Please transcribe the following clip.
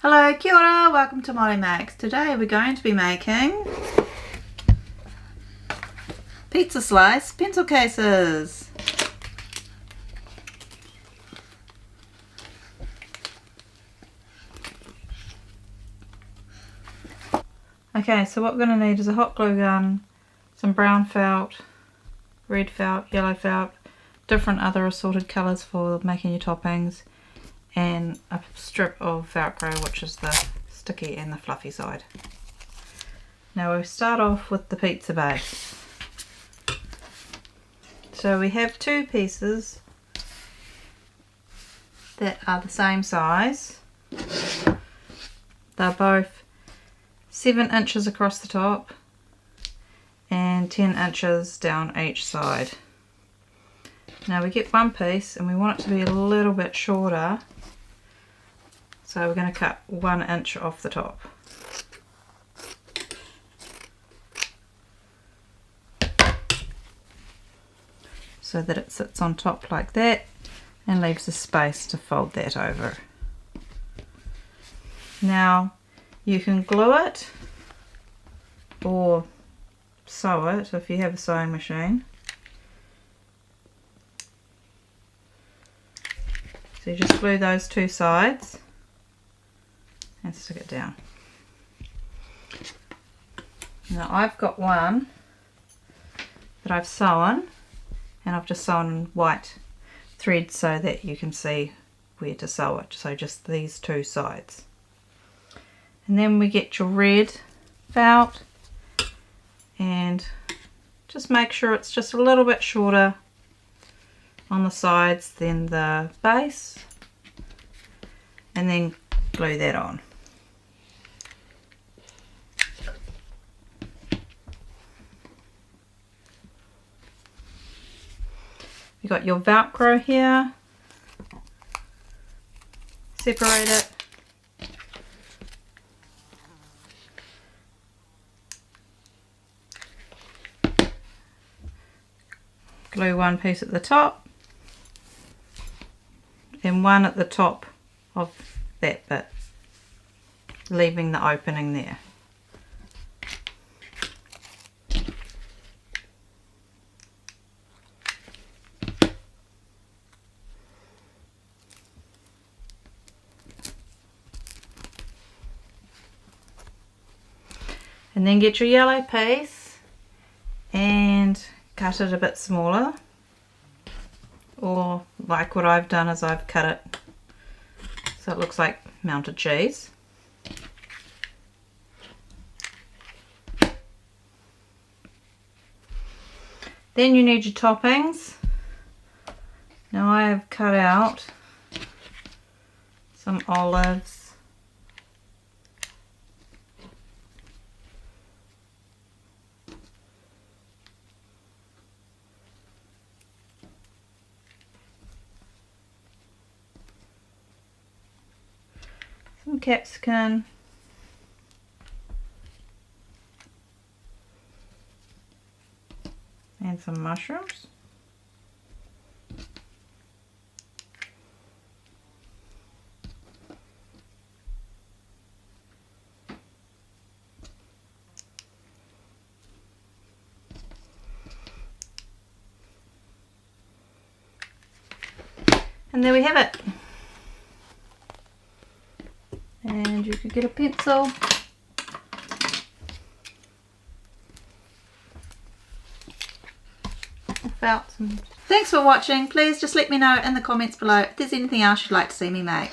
Hello, kia ora, welcome to Molly Makes. Today we're going to be making pizza slice pencil cases. Okay, so what we're going to need is a hot glue gun, some brown felt, red felt, yellow felt, different other assorted colours for making your toppings, and a strip of Velcro, which is the sticky and the fluffy side. Now we start off with the pizza base. So we have two pieces that are the same size. They're both 7 inches across the top and 10 inches down each side. Now we get one piece and we want it to be a little bit shorter, so we're going to cut 1 inch off the top. So that it sits on top like that and leaves a space to fold that over. Now you can glue it or sew it if you have a sewing machine. So you just glue those two sides and stick it down. Now I've got one that I've sewn, and I've just sewn white thread so that you can see where to sew it. So just these two sides. And then we get your red felt and just make sure it's just a little bit shorter on the sides than the base, and then glue that on. You got your Velcro here, separate it, glue one piece at the top and one at the top of that bit, leaving the opening there. And then get your yellow piece and cut it a bit smaller, or like what I've done is I've cut it so it looks like melted cheese. Then you need your toppings. Now I have cut out some olives, some capsicum, and some mushrooms. And there we have it. And you could get a pencil felt. Thanks for watching. Please just let me know in the comments below if there's anything else you'd like to see me make.